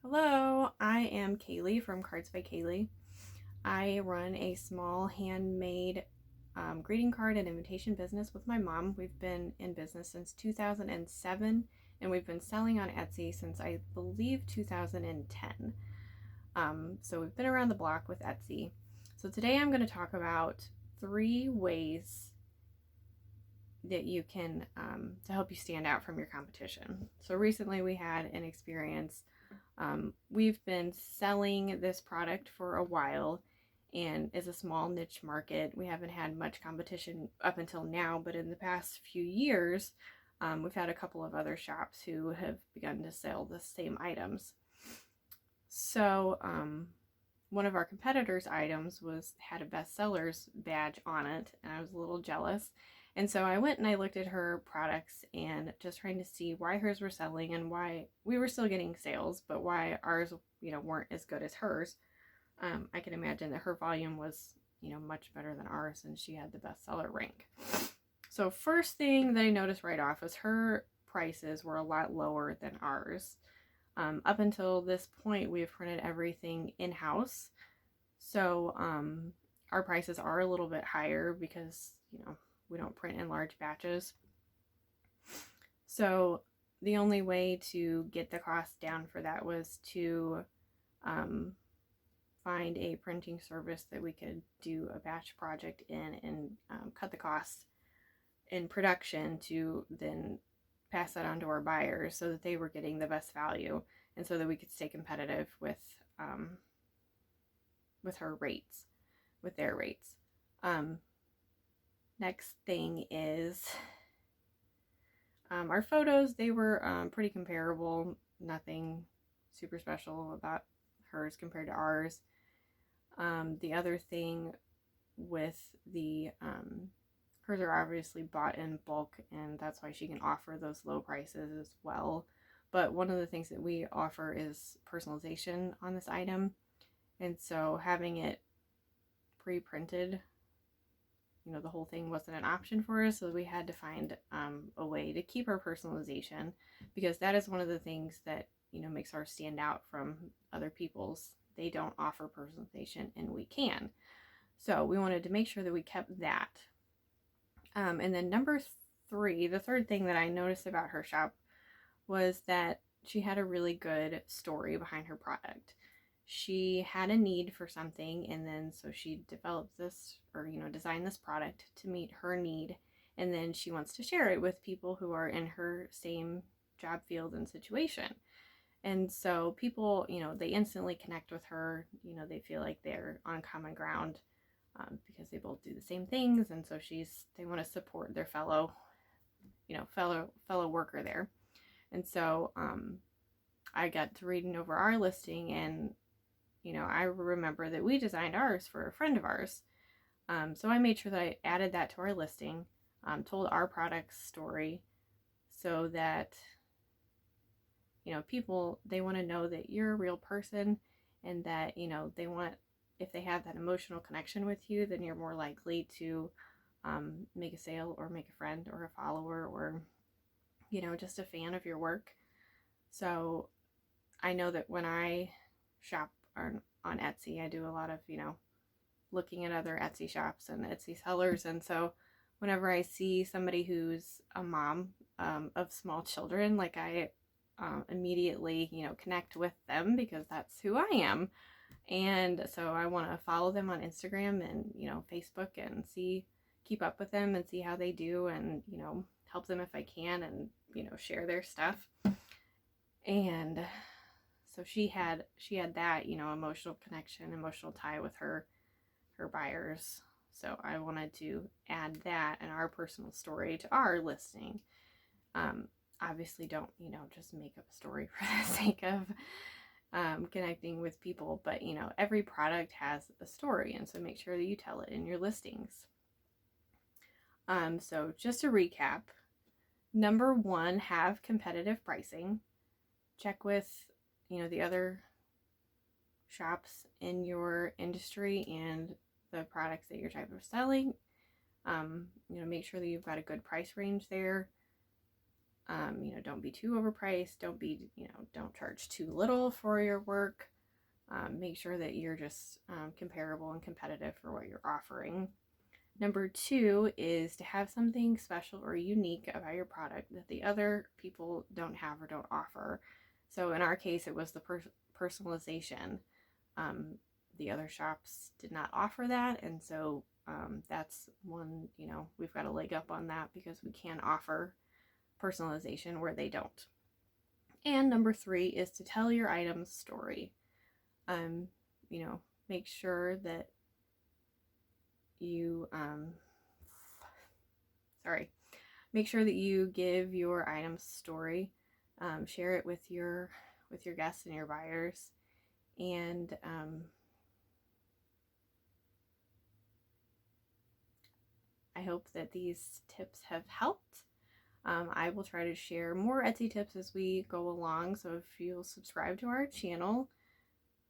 Hello, I am Kaylee from Cards by Kaylee. I run a small handmade greeting card and invitation business with my mom. We've been in business since 2007 and we've been selling on Etsy since I believe 2010. So we've been around the block with Etsy. So today I'm going to talk about 3 ways that you can to help you stand out from your competition. So recently we had an experience. We've been selling this product for a while and is a small niche market. We haven't had much competition up until now, but in the past few years, we've had a couple of other shops who have begun to sell the same items. So one of our competitors' items had a bestsellers badge on it, and I was a little jealous. And so I went and I looked at her products and just trying to see why hers were selling and why we were still getting sales, but why ours, weren't as good as hers. I can imagine that her volume was, much better than ours, and she had the bestseller rank. So first thing that I noticed right off was her prices were a lot lower than ours. Up until this point, we have printed everything in-house. So our prices are a little bit higher because, we don't print in large batches. So the only way to get the cost down for that was to find a printing service that we could do a batch project in and cut the cost in production to then pass that on to our buyers so that they were getting the best value and so that we could stay competitive with her rates, with their rates. Next thing is our photos. They were pretty comparable, nothing super special about hers compared to ours. The other thing with the hers are obviously bought in bulk, and that's why she can offer those low prices as well. But one of the things that we offer is personalization on this item, and so having it pre-printed, the whole thing wasn't an option for us, so we had to find a way to keep our personalization, because that is one of the things that makes ours stand out from other people's. They don't offer personalization and we can, so we wanted to make sure that we kept that. And then number 3, the third thing that I noticed about her shop was that she had a really good story behind her product. She had a need for something, and then so she developed this, or designed this product to meet her need, and then she wants to share it with people who are in her same job field and situation. And so people, they instantly connect with her. They feel like they're on common ground because they both do the same things, and so they want to support their fellow worker there. And so I got to reading over our listing, and I remember that we designed ours for a friend of ours. So I made sure that I added that to our listing, told our product story, so that people, they want to know that you're a real person, and that they want, if they have that emotional connection with you, then you're more likely to make a sale or make a friend or a follower or just a fan of your work. So I know that when I shop on Etsy, I do a lot of looking at other Etsy shops and Etsy sellers, and so whenever I see somebody who's a mom of small children, like I immediately connect with them because that's who I am. And so I want to follow them on Instagram and Facebook and keep up with them and see how they do, and help them if I can, and share their stuff. And so she had that emotional connection, emotional tie with her buyers. So I wanted to add that and our personal story to our listing. Obviously don't just make up a story for the sake of connecting with people, but every product has a story, and so make sure that you tell it in your listings. So just to recap, number 1, have competitive pricing. Check with the other shops in your industry and the products that you're type of selling. Make sure that you've got a good price range there. Don't be too overpriced. Don't charge too little for your work. Make sure that you're just comparable and competitive for what you're offering. Number 2 is to have something special or unique about your product that the other people don't have or don't offer. So in our case, it was the personalization. The other shops did not offer that, and so that's one, we've got a leg up on that because we can offer personalization where they don't. And number 3 is to tell your item's story. Make sure that you make sure that you give your item's story. Share it with your guests and your buyers, and I hope that these tips have helped. I will try to share more Etsy tips as we go along, so if you'll subscribe to our channel,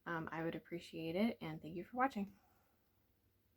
I would appreciate it, and thank you for watching.